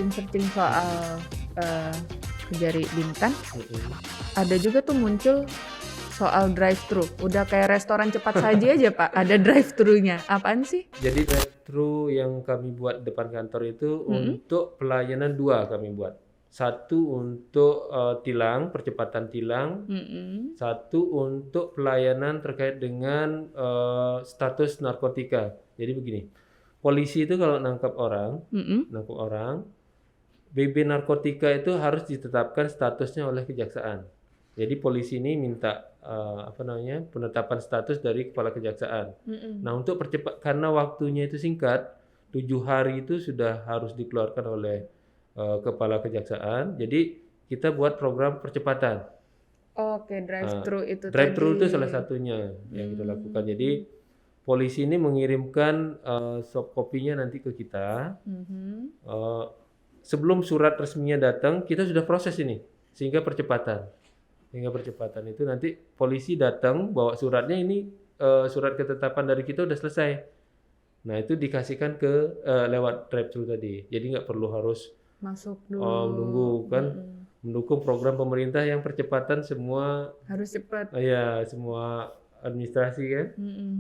searching soal Kejari Bintan, ada juga tuh muncul soal drive-thru. Udah kayak restoran cepat saji aja Pak, ada drive-thru-nya. Apaan sih? Jadi drive-thru yang kami buat depan kantor itu untuk pelayanan 2 kami buat. Satu untuk tilang, percepatan tilang. Satu untuk pelayanan terkait dengan status narkotika. Jadi begini, polisi itu kalau nangkap orang, BB narkotika itu harus ditetapkan statusnya oleh kejaksaan. Jadi polisi ini minta penetapan status dari kepala kejaksaan. Nah, untuk percepat karena waktunya itu singkat, 7 hari itu sudah harus dikeluarkan oleh kepala kejaksaan. Jadi kita buat program percepatan. Oke, drive-thru itu Drive-thru tadi. itu salah satunya yang kita lakukan. Jadi polisi ini mengirimkan soft copy-nya nanti ke kita. Sebelum surat resminya datang, kita sudah proses ini sehingga percepatan itu nanti polisi datang bawa suratnya, ini surat ketetapan dari kita udah selesai. Nah, itu dikasihkan ke lewat drive-thru tadi. Jadi nggak perlu harus Masuk dulu. nunggu kan. Mendukung program pemerintah yang percepatan semua Harus cepat. ya semua administrasi kan.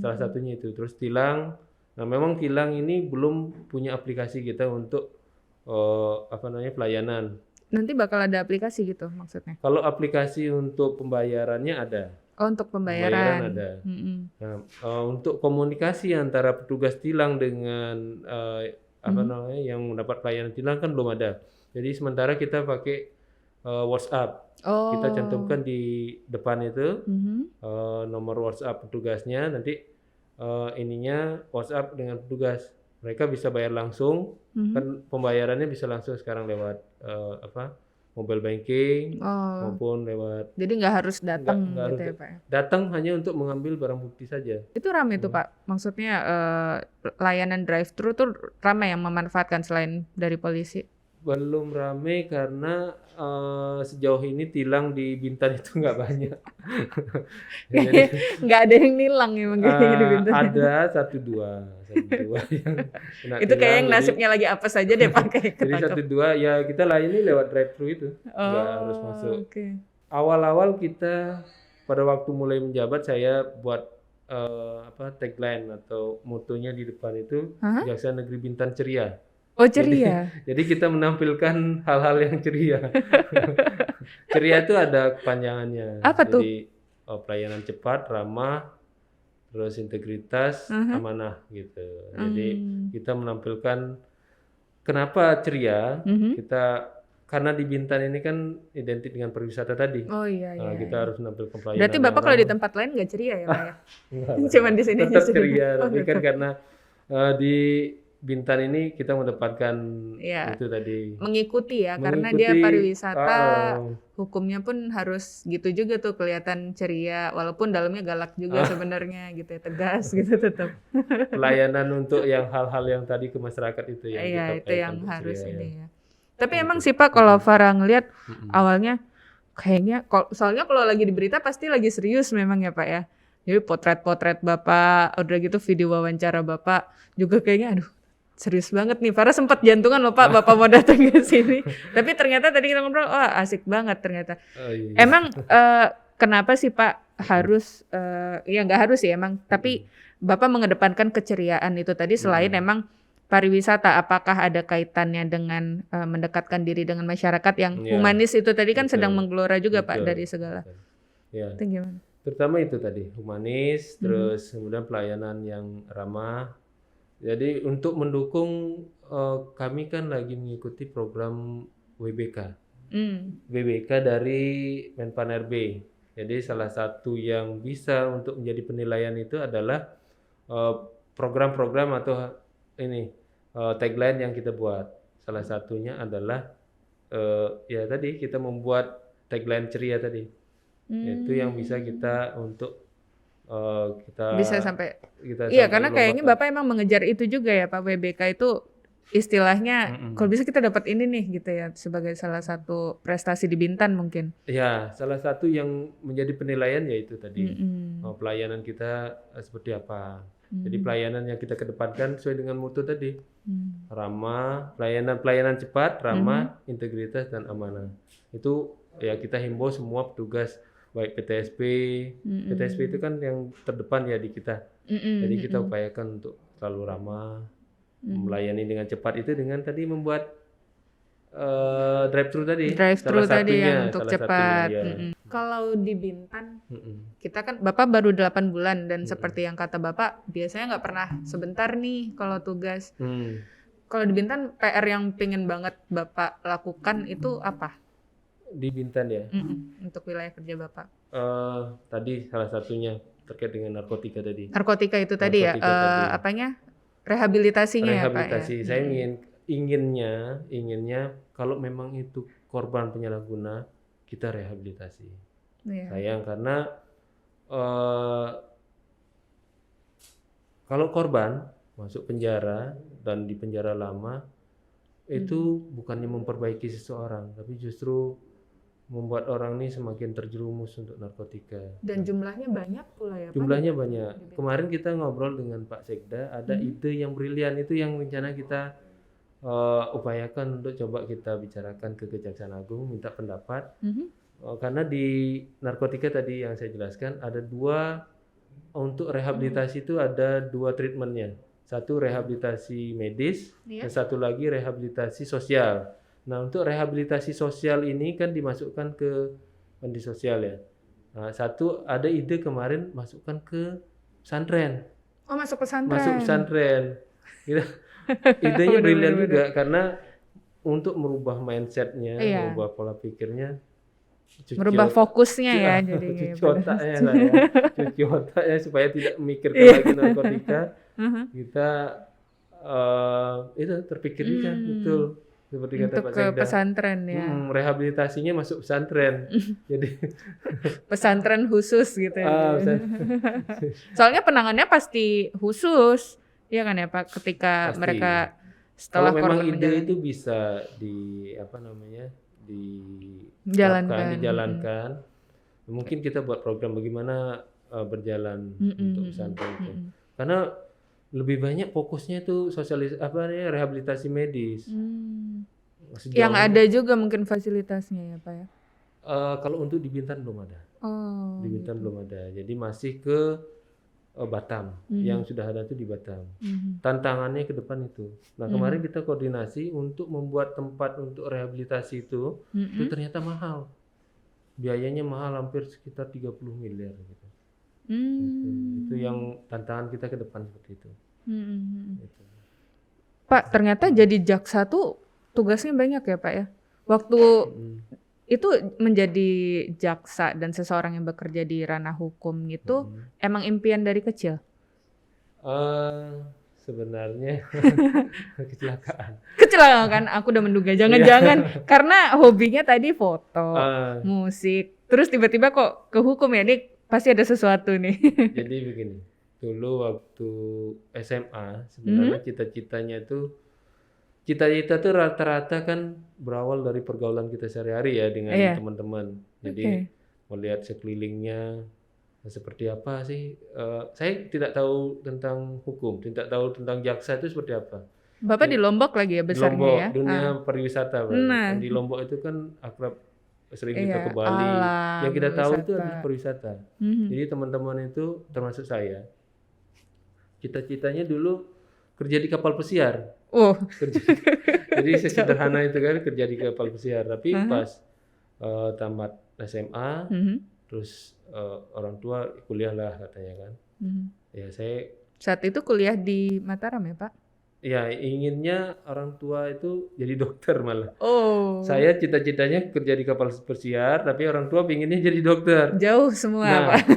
Salah satunya itu. Terus tilang. Nah, memang tilang ini belum punya aplikasi kita untuk pelayanan. Nanti bakal ada aplikasi gitu maksudnya? Kalau aplikasi untuk pembayarannya ada. Oh, untuk pembayaran. Ada. Nah, untuk komunikasi antara petugas tilang dengan yang mendapat pelayanan tilang kan belum ada. Jadi sementara kita pakai WhatsApp. Kita cantumkan di depan itu nomor WhatsApp petugasnya. Nanti ininya WhatsApp dengan petugas. Mereka bisa bayar langsung, kan pembayarannya bisa langsung sekarang lewat mobile banking maupun lewat. Jadi nggak harus datang Nggak gitu harus ya Pak? Datang hanya untuk mengambil barang bukti saja. Itu ramai tuh Pak, maksudnya layanan drive-thru tuh ramai yang memanfaatkan selain dari polisi? Belum ramai karena sejauh ini tilang di Bintan itu nggak banyak. Jadi, Nggak ada yang nilang ya makanya di Bintan. ada satu dua yang kena Itu kayak yang tilang, nasibnya lagi apa saja deh Pak kayak jadi ketangkep. 1-2 ya kita layani lewat drive-thru itu, nggak harus masuk. Awal-awal kita pada waktu mulai menjabat saya buat tagline atau motonya di depan itu Kejaksaan Negeri Bintan Ceria. Oh, ceria. Jadi kita menampilkan hal-hal yang ceria. Ceria itu ada kepanjangannya. Apa tuh? Jadi pelayanan cepat, ramah, terus integritas, amanah gitu. Jadi kita menampilkan kenapa ceria. Karena di Bintan ini kan identik dengan pariwisata tadi. Oh iya. Kita harus menampilkan pelayanan. Berarti Bapak kalau di tempat lain nggak ceria ya Pak ya? Cuman di sini tetap ceria. Tapi kan karena di Bintan ini kita mendapatkan itu tadi. Mengikuti ya, karena dia pariwisata, hukumnya pun harus gitu juga tuh, kelihatan ceria, walaupun dalamnya galak juga sebenarnya gitu ya, tegas gitu tetap. Pelayanan untuk yang hal-hal yang tadi ke masyarakat itu yang Iya, kita itu yang harus ceria, ini ya. Tapi emang sih Pak, kalau Farah ngeliat awalnya kayaknya, soalnya kalau lagi di berita pasti lagi serius memang ya Pak ya. Jadi potret-potret Bapak, udah gitu video wawancara Bapak juga kayaknya aduh serius banget nih. Farah sempat jantungan loh Pak, Bapak mau datang ke sini. Tapi ternyata tadi kita ngobrol, wah asik banget ternyata. Iya. Emang kenapa sih Pak harus, ya nggak harus sih emang, tapi Bapak mengedepankan keceriaan itu tadi selain emang pariwisata, apakah ada kaitannya dengan mendekatkan diri dengan masyarakat yang humanis itu tadi kan sedang menggelora juga Pak dari segala. Ya. Itu gimana? Terutama itu tadi, humanis, terus kemudian pelayanan yang ramah. Jadi untuk mendukung kami kan lagi mengikuti program WBK. WBK dari Menpan RB. Jadi salah satu yang bisa untuk menjadi penilaian itu adalah program-program atau tagline yang kita buat. Salah satunya adalah ya tadi kita membuat tagline ceria tadi. Itu yang bisa kita untuk kita bisa sampai kita iya sampai karena kayaknya lombakan. Bapak emang mengejar itu juga ya Pak. WBK itu istilahnya kalau bisa kita dapat ini nih gitu ya, sebagai salah satu prestasi di Bintan mungkin. Ya, salah satu yang menjadi penilaian yaitu tadi pelayanan kita seperti apa. Jadi pelayanan yang kita kedepankan sesuai dengan mutu tadi. Ramah, pelayanan cepat, ramah, integritas dan amanah. Itu ya kita himbau semua petugas baik PTSP. PTSP itu kan yang terdepan ya di kita. Jadi kita upayakan untuk selalu ramah, melayani dengan cepat itu dengan tadi membuat drive-thru tadi. Drive-thru Salah tadi satunya, yang untuk salah cepat. satunya, ya. Kalau di Bintan, kita kan Bapak baru 8 bulan dan seperti yang kata Bapak, biasanya nggak pernah sebentar nih kalau tugas. Kalau di Bintan, PR yang pengen banget Bapak lakukan itu apa? Di Bintan ya. Untuk wilayah kerja Bapak. Tadi salah satunya terkait dengan narkotika tadi. Narkotika itu tadi ya, Narkotika tadi. apanya? Rehabilitasinya ya Pak ya? Rehabilitasi. Saya inginnya kalau memang itu korban penyalahguna, kita rehabilitasi. Sayang karena kalau korban masuk penjara dan di penjara lama itu bukannya memperbaiki seseorang, tapi justru membuat orang ini semakin terjerumus untuk narkotika. Dan jumlahnya banyak pula ya Pak? Jumlahnya banyak. Kemarin kita ngobrol dengan Pak Sekda, ada ide yang brilian itu yang rencana kita upayakan untuk coba kita bicarakan ke Kejaksaan Agung, minta pendapat. Karena di narkotika tadi yang saya jelaskan ada untuk rehabilitasi itu ada 2 treatmentnya. Satu rehabilitasi medis, dan satu lagi rehabilitasi sosial. Nah, untuk rehabilitasi sosial ini kan dimasukkan ke panti sosial ya. Nah, satu ada ide kemarin masukkan ke pesantren. Oh, masuk pesantren. Masuk pesantren. Idenya brilian juga karena untuk merubah mindsetnya, merubah pola pikirnya, merubah fokusnya ya, jadi cuci otaknya lah ya, cuci otaknya supaya tidak memikirkan lagi narkotika. Kita itu terpikir juga betul. Seperti kata Pak Sekda, pesantren ya. Rehabilitasinya masuk pesantren. Jadi pesantren khusus gitu ya. Soalnya penanganannya pasti khusus. Iya kan ya Pak, ketika pasti. Mereka setelah kalau memang ide itu bisa dijalankan. Mungkin kita buat program bagaimana berjalan untuk pesantren itu. Karena lebih banyak fokusnya itu rehabilitasi medis. Yang ada juga mungkin fasilitasnya ya Pak ya. Kalau untuk di Bintan belum ada. Di Bintan belum ada. Jadi masih ke Batam. Yang sudah ada itu di Batam. Tantangannya ke depan itu. Nah, kemarin kita koordinasi untuk membuat tempat untuk rehabilitasi itu ternyata mahal. Biayanya mahal, hampir sekitar 30 miliar gitu. Itu yang tantangan kita ke depan seperti itu. Gitu. Pak, ternyata jadi jaksa tuh tugasnya banyak ya Pak ya. Waktu itu menjadi jaksa dan seseorang yang bekerja di ranah hukum itu emang impian dari kecil? Sebenarnya kecelakaan. Kecelakaan, aku udah menduga. Jangan-jangan karena hobinya tadi foto, musik, terus tiba-tiba kok ke hukum ya, ini pasti ada sesuatu nih. Jadi begini, dulu waktu SMA sebenarnya cita-cita tuh rata-rata kan berawal dari pergaulan kita sehari-hari ya dengan teman-teman. Jadi melihat sekelilingnya seperti apa sih. Saya tidak tahu tentang hukum, tidak tahu tentang jaksa itu seperti apa. Bapak di Lombok lagi ya besarnya Lombok, ya? dunia pariwisata. Di Lombok itu kan akrab, sering kita ke Bali. Yang kita tahu itu adalah pariwisata. Jadi teman-teman itu termasuk saya, cita-citanya dulu kerja di kapal pesiar. Jadi sesederhana itu kan kerja di kapal pesiar. Tapi pas tamat SMA, terus orang tua kuliah lah katanya kan. Ya saya saat itu kuliah di Mataram ya Pak? Ya inginnya orang tua itu jadi dokter malah. Saya cita-citanya kerja di kapal pesiar, tapi orang tua pinginnya jadi dokter. Jauh semua Pak.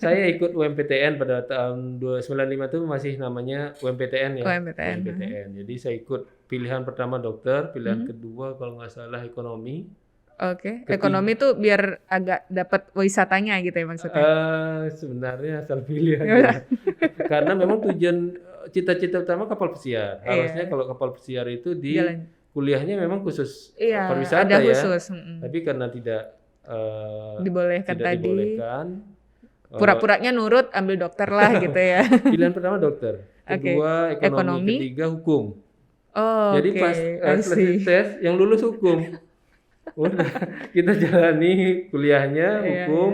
Saya ikut UMPTN pada tahun 1995 itu masih namanya UMPTN ya. UMPTN. Jadi saya ikut pilihan pertama dokter, pilihan kedua kalau nggak salah ekonomi. Ekonomi tuh biar agak dapat wisatanya gitu ya maksudnya? Sebenarnya asal pilih aja. Karena memang tujuan cita-cita utama kapal pesiar. Harusnya kalau kapal pesiar itu kuliahnya memang khusus pariwisata ada ya. Khusus. Tapi karena tidak dibolehkan. Pura-puranya nurut, ambil dokter lah gitu ya. Pilihan pertama dokter, Oke. kedua ekonomi, Ekonomi. ketiga hukum. Oh, Jadi oke, pas I selesai see. tes yang lulus hukum. Udah kita jalani kuliahnya Iya, iya. hukum.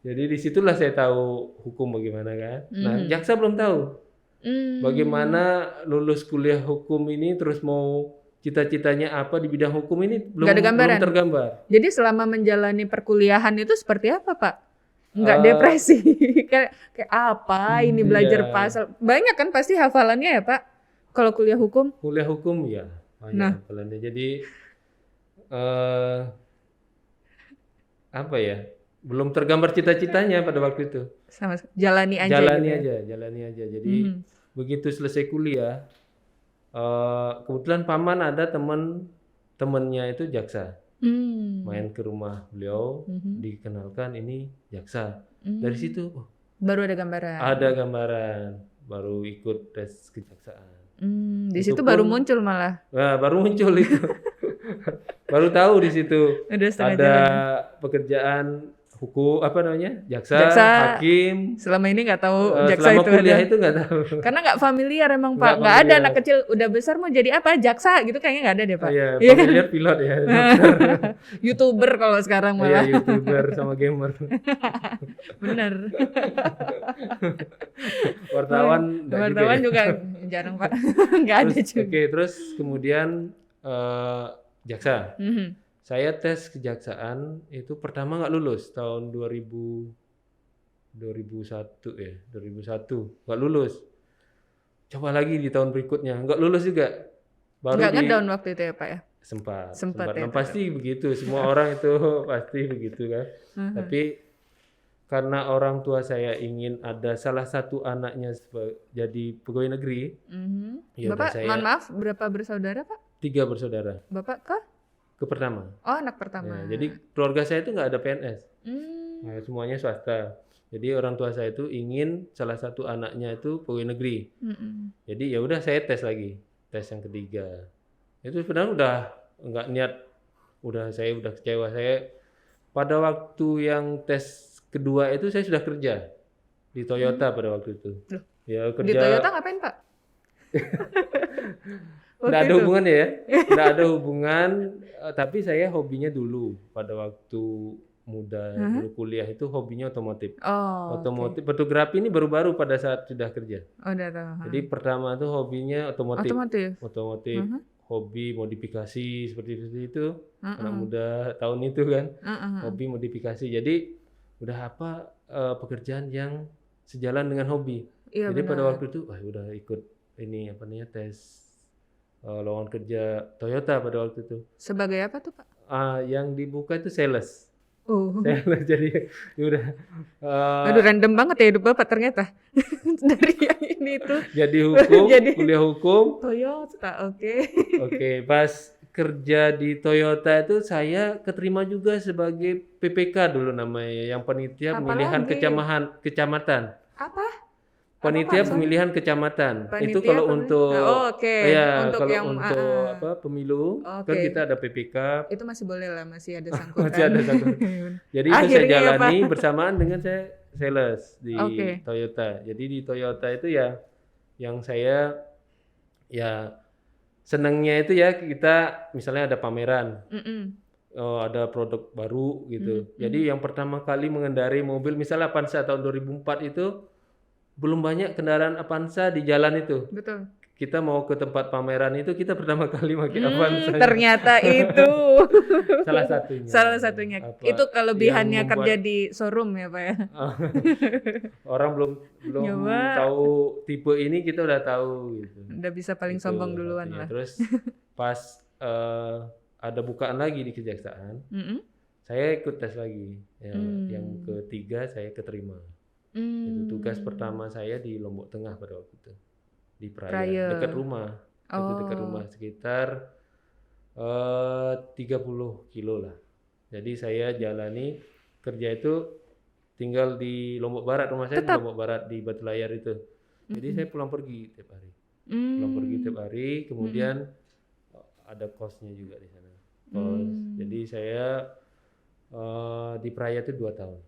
Jadi disitulah saya tahu hukum bagaimana kan. Nah, Mhm. jaksa belum tahu Hmm. bagaimana lulus kuliah hukum ini terus mau cita-citanya apa di bidang hukum ini Nggak ada belum gambaran. tergambar. Jadi selama menjalani perkuliahan itu seperti apa, Pak? Nggak Eh, depresi. Kayak apa ini belajar Iya, pasal. Banyak kan pasti hafalannya ya, Pak? Kalau kuliah hukum. kuliah hukum ya banyak Nah, hafalannya. Jadi eh apa ya? Belum tergambar cita-citanya pada waktu itu. sama jalani aja gitu ya. Jalani aja. Jadi Mhm. begitu selesai kuliah, kebetulan paman ada temennya itu jaksa, Hmm. main ke rumah beliau, Mhm. dikenalkan ini jaksa. Hmm. Dari situ Baru ada gambaran. ada gambaran, baru ikut tes kejaksaan. Di Itu situ baru pun muncul malah. baru muncul itu, baru tahu di situ Udah setengah ada jalan ya. pekerjaan hukum apa namanya jaksa, Jaksa hakim. selama ini nggak tahu jaksa Selama itu kuliah ada. itu nggak tahu. Karena nggak familiar emang Nggak Pak. Nggak ada familiar. anak kecil udah besar mau jadi apa? Jaksa gitu kayaknya nggak ada deh Pak. Iya, Iya kan? familiar pilot ya, dokter. YouTuber kalau sekarang Iya, malah. YouTuber sama gamer. Bener. Wartawan enggak juga Wartawan ya. juga jarang Pak. Nggak ada Terus juga. terus kemudian jaksa. Mhm. Saya tes kejaksaan itu pertama nggak lulus tahun 2001 ya, 2001 nggak lulus. Coba lagi di tahun berikutnya nggak lulus juga. Baru Nggak di ngedown waktu itu ya Pak ya? sempat. Sempat ya. Nah, pasti begitu, semua orang itu pasti begitu kan. Mhm. Tapi karena orang tua saya ingin ada salah satu anaknya jadi pegawai negeri, Mhm. ya udah Bapak, saya mohon maaf, berapa bersaudara Pak? 3 bersaudara. Bapak ke? Ke pertama. Oh, anak pertama. Ya, jadi keluarga saya itu nggak ada PNS. Hmm. Nah, semuanya swasta. Jadi orang tua saya itu ingin salah satu anaknya itu pegawai negeri. Mm-mm. Jadi ya udah saya tes lagi, tes yang ketiga. Itu sebenarnya udah nggak niat, saya udah kecewa. Saya pada waktu yang tes kedua itu saya sudah kerja di Toyota pada waktu itu. Loh, Ya di kerja. Toyota ngapain Pak? Nggak Waktu ada itu? hubungan ya, nggak ada hubungan. Tapi saya hobinya dulu pada waktu muda, dulu kuliah itu hobinya otomotif. Oh, Otomotif, fotografi ini baru-baru pada saat sudah kerja. oh, udah tahu. Jadi pertama tuh hobinya otomotif, Otomotif. hobi modifikasi seperti itu. Anak Heeh. muda tahun itu kan, Heeh. hobi modifikasi. Jadi udah apa pekerjaan yang sejalan dengan hobi. Iya Jadi pada benar. waktu itu, udah ikut ini apa namanya tes lowongan kerja Toyota pada waktu itu. Sebagai apa tuh Pak? Yang dibuka itu sales. Oh. Sales jadi ya udah Aduh random banget ya hidup Bapak ternyata. Dari yang ini tuh. jadi hukum, Jadi- kuliah hukum. Toyota, oke. Oke, pas kerja di Toyota itu saya keterima juga sebagai PPK dulu namanya, yang panitia pemilihan Apalagi? kecamatan. Apa? Panitia Apa, Pak? pemilihan kecamatan. Itu Panitia kalau pemilihan- untuk Oh, oke. ya, Untuk kalau yang, untuk apa pemilu kan Oke. kita ada PPK. Itu masih boleh lah, masih ada sangkutan. Masih ada sangkutan. Jadi itu saya Akhirnya ya, jalani Pak. bersamaan dengan saya sales di Oke. Toyota. Jadi di Toyota itu ya yang saya ya senangnya itu ya kita misalnya ada pameran, Mm-mm. ada produk baru gitu. Jadi yang pertama kali mengendarai mobil misalnya Avanza tahun 2004 itu belum banyak kendaraan Avanza di jalan itu. Betul. Kita mau ke tempat pameran itu kita pertama kali pakai Avanza. Ternyata itu Salah satunya. salah satunya. Apa Itu kelebihannya yang membuat- kerja di showroom ya Pak ya. Orang belum Nyoba. tahu tipe ini kita udah tahu gitu. Udah bisa paling Gitu sombong duluan artinya. lah. Terus pas ada bukaan lagi di kejaksaan, Mm-mm. saya ikut tes lagi. Ya, Hmm. Yang ketiga saya keterima. Hmm. Itu tugas pertama saya di Lombok Tengah pada waktu itu. Di Praya. Praya, dekat rumah. Itu dekat Oh. rumah sekitar 30 kilo lah. Jadi saya jalani kerja itu tinggal di Lombok Barat, rumah saya di Tetap. Lombok Barat di Batu Layar itu. Jadi saya pulang pergi tiap hari. Pulang Hmm. pergi tiap hari, kemudian ada kosnya juga di sana. Kos. Jadi saya di Praya itu 2 tahun.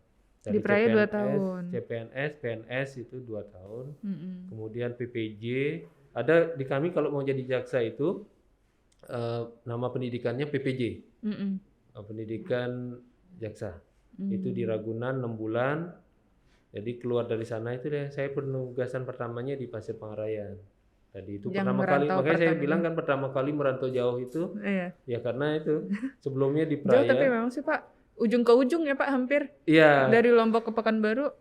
Dari Di Praia 2 tahun. CPNS, PNS itu 2 tahun. Mm-mm. Kemudian PPJ, ada di kami kalau mau jadi jaksa itu nama pendidikannya PPJ, Mm-mm. pendidikan jaksa. Mm. Itu di Ragunan 6 bulan. Jadi keluar dari sana itu deh saya penugasan pertamanya di Pasir Pangarayan. Tadi itu Yang pertama kali, merantau makanya saya pertama. bilang kan pertama kali merantau jauh itu Iya. ya karena itu sebelumnya di Jauh tapi Praia. memang sih Pak, ujung ke ujung ya Pak hampir. Iya, Dari Lombok ke Pekanbaru.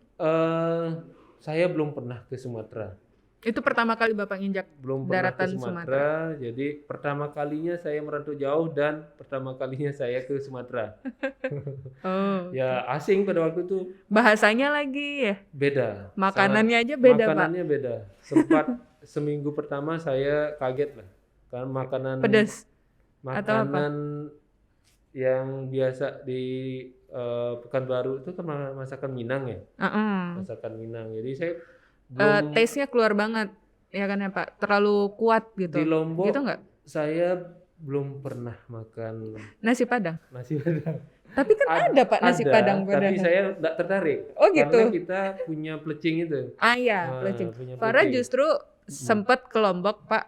saya belum pernah ke Sumatera. Itu pertama kali Bapak nginjak Belum pernah ke daratan Sumatera, jadi pertama kalinya saya merantau jauh dan pertama kalinya saya ke Sumatera. Oh. Ya asing pada waktu itu, Bahasanya lagi ya. beda. Makanannya aja beda Pak. Makanannya beda. Sempat seminggu pertama saya kaget lah, karena makanan Pedas. Atau apa? makanan yang biasa di Pekanbaru itu kan masakan Minang ya, Uh-uh. masakan Minang. Jadi saya belum Taste-nya keluar banget. Ya kan ya Pak? Terlalu kuat gitu. di Lombok. Gitu nggak? Saya belum pernah makan Nasi Padang. nasi Padang. Tapi kan ada Pak nasi Ada, Padang tapi Padang. saya nggak tertarik. Oh gitu. Karena kita punya plecing itu. Ah iya, Punya plecing. Farah plecing. justru sempat ke Lombok Pak.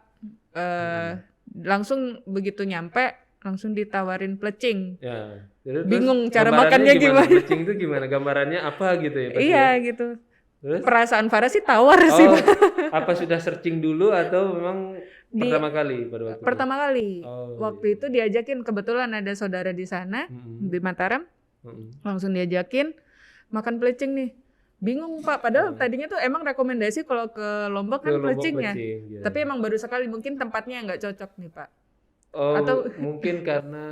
Langsung begitu nyampe langsung ditawarin plecing. Ya. Terus Bingung cara gambarannya makannya gimana. Plecing itu gimana? Gambarannya apa gitu ya? Pasti Iya ya? gitu. Terus? Perasaan Farah sih tawar sih Pak. Apa sudah searching dulu atau memang pertama kali pada waktu itu? Pertama kali. Oh, Waktu iya. itu diajakin, kebetulan ada saudara di sana di Mataram. Langsung diajakin makan plecing nih. Bingung Pak, padahal tadinya tuh emang rekomendasi kalau ke Lombok Ke kan Lombok plecing ya. ya. Tapi emang baru sekali, mungkin tempatnya nggak cocok nih Pak. Oh, Atau mungkin karena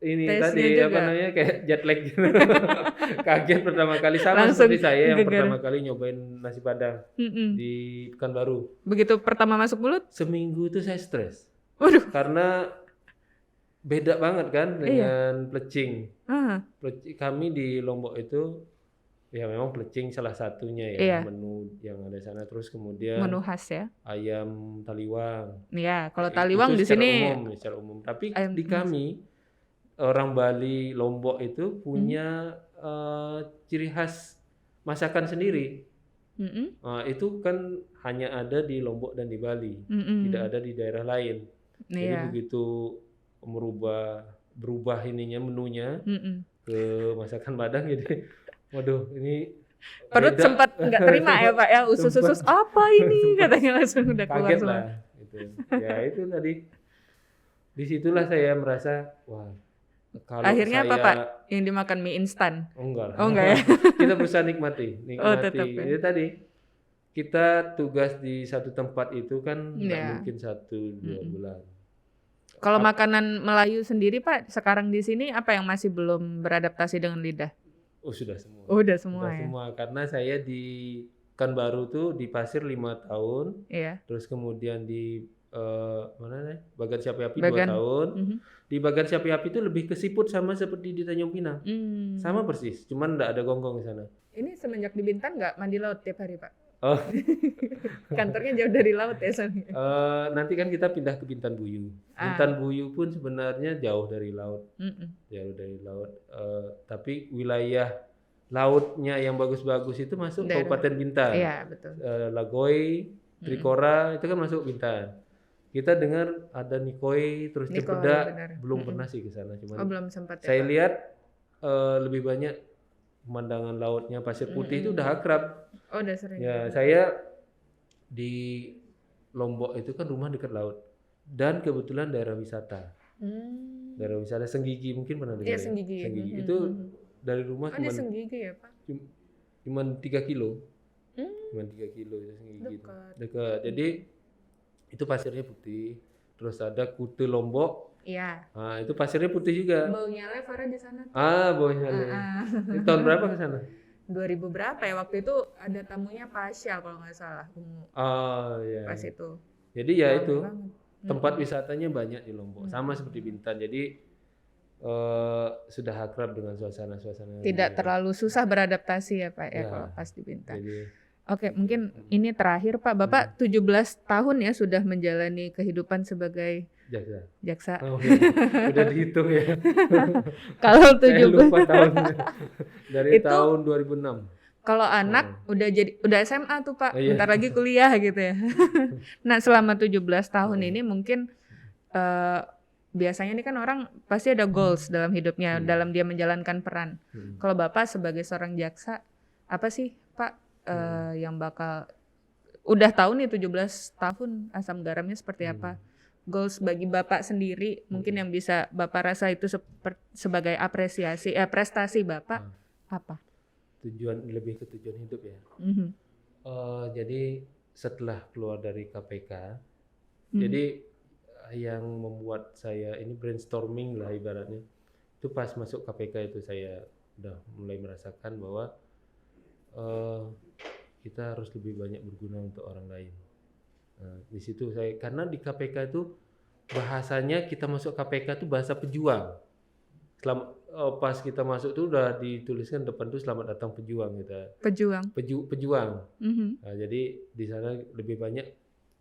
ini Tesnya tadi juga. apa namanya kayak jet lag gitu. Kaget pertama kali sama Langsung seperti saya yang geger. pertama kali nyobain nasi Padang Mm-mm. di Pekanbaru. Begitu pertama masuk mulut, Seminggu itu saya stres waduh. karena beda banget kan dengan plecing. Ah, Kami di Lombok itu ya memang plecing salah satunya ya Iya. menu yang ada sana, terus kemudian menu khas ya. ayam taliwang. Iya, kalau Itu taliwang di secara sini secara umum. Tapi ayam di kami orang Bali Lombok itu punya ciri khas masakan sendiri. Mm-mm. Itu kan hanya ada di Lombok dan di Bali, Mm-mm. tidak ada di daerah lain. Jadi Iya. begitu berubah ininya menunya Mm-mm. ke masakan Padang, jadi waduh ini Perut beda. sempat nggak terima ya Pak ya, usus-usus apa ini katanya langsung udah keluar Kaget semua. lah gitu. Ya itu tadi disitulah saya merasa wah, kalau Akhirnya saya apa Pak? Yang dimakan mie instan? enggak lah. Oh enggak ya? Kita berusaha nikmati. Oh, tetap ya. Itu tadi kita tugas di satu tempat itu kan nggak Iya. mungkin 1-2 bulan. Kalau makanan Melayu sendiri Pak, sekarang di sini apa yang masih belum beradaptasi dengan lidah? Oh sudah semua. Oh, udah semua Sudah ya. semua karena saya di Pekanbaru tuh di Pasir 5 tahun, Iya. terus kemudian di mana nih? Bagan Siapi Api 2 Bagan. tahun. Mhm. Di Bagan Siapi Api itu lebih ke siput sama seperti di Tanjung Pinang. Sama persis, cuman enggak ada gonggong di sana. Ini semenjak di Bintan nggak mandi laut tiap hari Pak? Oh, Kantornya jauh dari laut ya soalnya. nanti kan kita pindah ke Bintan Buyu. Bintan Buyu pun sebenarnya jauh dari laut. Mm-mm. Jauh dari laut. Tapi wilayah lautnya yang bagus-bagus itu masuk Daerah. Kabupaten Bintan. Iya betul. Lagoy, Trikora itu kan masuk Bintan. Kita dengar ada Nikoi, terus Nikoi, Cempeda, benar. belum pernah sih ke sana. Cuman Oh belum sempat ya saya Pak? lihat lebih banyak pemandangan lautnya, pasir putih itu udah akrab. Oh udah sering. Ya, saya di Lombok itu kan rumah dekat laut dan kebetulan daerah wisata. Daerah wisata Senggigi mungkin pernah dengar Iya ya? Senggigi. Itu dari rumah Oh di Senggigi ya Pak? cuman 3 kilo. Cuman 3 kilo itu Senggigi. Dekat. Dekat. Jadi itu pasirnya putih. Terus ada Kute Lombok. Iya. Nah, itu pasirnya putih juga. Baunya le Farah di sana tuh. Baunya le. Itu tahun berapa ke sana? 2000 berapa ya waktu itu ada tamunya Pasha kalau nggak salah ungu Iya. pas itu. Jadi ya Rame itu banget. tempat wisatanya banyak di Lombok, sama seperti Bintan. Jadi sudah akrab dengan suasana-suasana. Tidak terlalu susah beradaptasi ya Pak ya Ya. kalau pas di Bintan. Jadi Oke, mungkin ini terakhir Pak. Bapak 17 tahun ya sudah menjalani kehidupan sebagai Jaksa. Oh, ya. Udah dihitung ya. Kalau Saya 17 lupa tahunnya. Dari itu tahun 2006. kalau anak udah SMA tuh Pak, Iya. bentar lagi kuliah gitu ya. Nah, selama 17 tahun ini mungkin eh, biasanya ini kan orang pasti ada goals dalam hidupnya, dalam dia menjalankan peran. Kalau Bapak sebagai seorang jaksa, apa sih Pak yang bakal udah tahu nih 17 tahun asam garamnya seperti apa? Goals bagi Bapak sendiri mungkin yang bisa Bapak rasa itu sebagai apresiasi prestasi Bapak apa? Lebih ke tujuan hidup ya. Mhm. Jadi setelah keluar dari KPK, jadi yang membuat saya ini brainstorming lah ibaratnya, itu pas masuk KPK itu saya udah mulai merasakan bahwa kita harus lebih banyak berguna untuk orang lain. Nah, di situ saya, karena di KPK itu bahasanya kita masuk KPK itu bahasa pejuang. Pas kita masuk tuh udah dituliskan depan tuh selamat datang pejuang kita. Pejuang. Nah, jadi di sana lebih banyak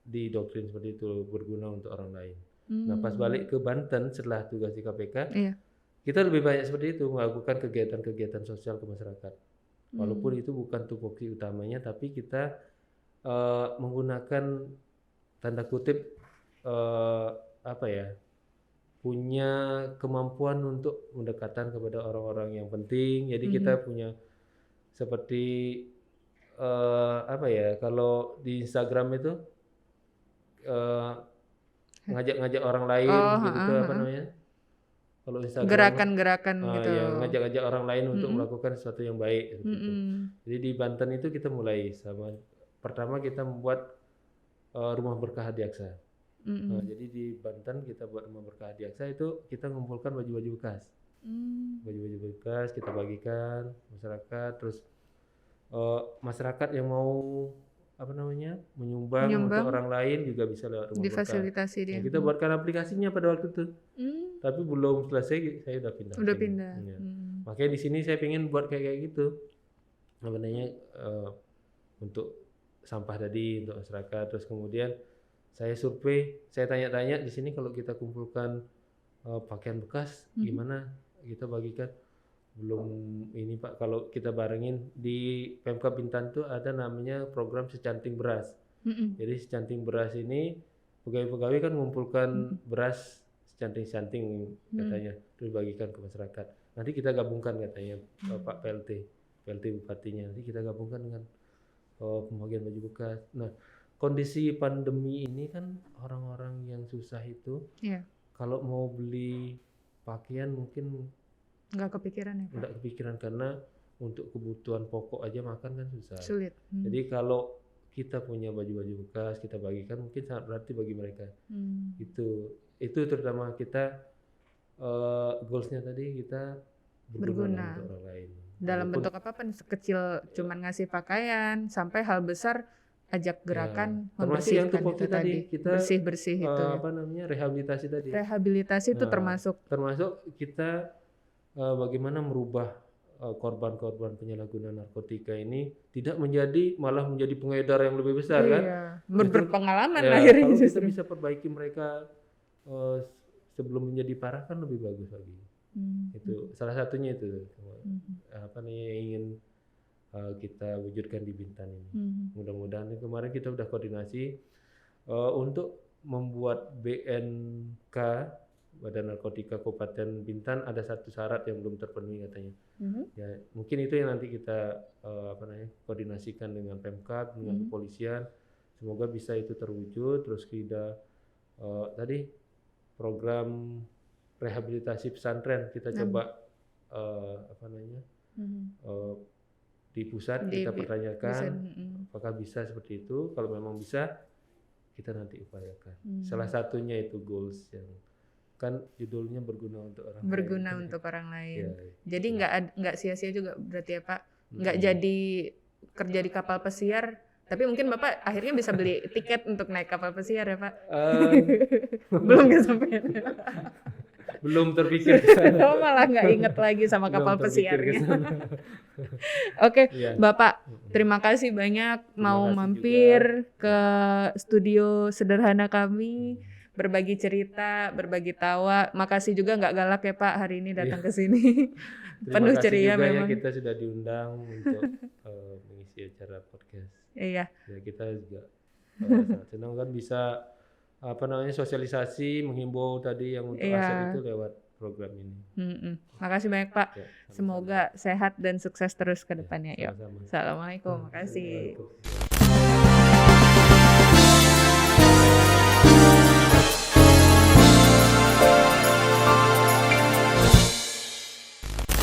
didoktrin seperti itu, berguna untuk orang lain. Nah, pas balik ke Banten setelah tugas di KPK, kita lebih banyak seperti itu, melakukan kegiatan-kegiatan sosial ke masyarakat. Walaupun itu bukan tupoksi utamanya, tapi kita menggunakan tanda kutip punya kemampuan untuk mendekatan kepada orang-orang yang penting. Jadi kita punya seperti kalau di Instagram itu ngajak-ngajak orang lain gitu apa namanya? Kalau Instagram Gerakan-gerakan gitu. ya ngajak-ngajak orang lain untuk melakukan sesuatu yang baik gitu. Jadi di Banten itu kita mulai pertama kita membuat rumah berkah Adiaksa. Nah, jadi di Banten kita buat rumah berkah Adiaksa itu kita mengumpulkan baju-baju bekas. Baju-baju bekas kita bagikan masyarakat, terus masyarakat yang mau menyumbang untuk orang lain juga bisa lewat rumah berkah. Difasilitasi dia. Nah, kita buatkan aplikasinya pada waktu itu. Tapi belum selesai saya udah pindah. Ya. Makanya di sini saya pengen buat kayak gitu. Untuk sampah tadi untuk masyarakat. Terus kemudian saya survei, saya tanya-tanya di sini kalau kita kumpulkan pakaian bekas gimana kita bagikan. Belum ini Pak, kalau kita barengin di Pemkab Bintan tuh ada namanya program secanting beras. Jadi secanting beras ini pegawai-pegawai kan mengumpulkan beras secanting-canting katanya, terus bagikan ke masyarakat. Nanti kita gabungkan katanya Pak PLT Bupatinya, nanti kita gabungkan dengan pembagian baju bekas. Nah, kondisi pandemi ini kan orang-orang yang susah itu, kalau mau beli pakaian mungkin nggak kepikiran ya Pak? Nggak kepikiran karena untuk kebutuhan pokok aja makan kan susah. Sulit. Jadi kalau kita punya baju-baju bekas kita bagikan mungkin sangat berarti bagi mereka. Itu terutama kita goalsnya tadi kita berguna untuk orang lain. Dalam bentuk apapun, sekecil cuman ngasih pakaian sampai hal besar ajak gerakan termasuk yang membersihkan tupoksi itu tadi kita bersih itu. Rehabilitasi tadi. Rehabilitasi itu termasuk kita bagaimana merubah korban-korban penyalahgunaan narkotika ini tidak malah menjadi pengedar yang lebih besar kan? Berpengalaman akhirnya kalau justru. kita bisa perbaiki mereka sebelum menjadi parah kan lebih bagus lagi. Itu salah satunya itu yang ingin kita wujudkan di Bintan ini. Mudah-mudahan kemarin kita udah koordinasi untuk membuat BNK Badan Narkotika Kabupaten Bintan ada satu syarat yang belum terpenuhi katanya. Ya, mungkin itu yang nanti kita koordinasikan dengan Pemkab, dengan kepolisian. Semoga bisa itu terwujud. Terus kita tadi program rehabilitasi pesantren kita coba di pusat kita pertanyakan apakah bisa seperti itu. Kalau memang bisa kita nanti upayakan. Salah satunya itu goals yang kan judulnya berguna untuk orang lain. Untuk orang lain. Jadi nggak sia-sia juga berarti ya Pak. Nggak jadi kerja di kapal pesiar, tapi mungkin Bapak akhirnya bisa beli tiket untuk naik kapal pesiar ya Pak. Belum kesampaian. Belum terpikir ke sana. Malah nggak inget lagi sama kapal pesiarnya. Oke, Bapak, terima kasih banyak mau mampir ke studio sederhana kami. berbagi cerita, berbagi tawa. Makasih juga nggak galak ya Pak hari ini datang ke sini. Terima Penuh kasih ceria juga memang. ya kita sudah diundang untuk mengisi acara podcast. Iya. Ya kita juga sangat senang kan bisa sosialisasi, menghimbau tadi yang untuk aset Iya. itu lewat program ini. Makasih banyak Pak. Ya, sama-sama. Semoga sehat dan sukses terus ke Ya, depannya. Yuk. sama-sama. Assalamualaikum. Makasih. Waalaikumsalam.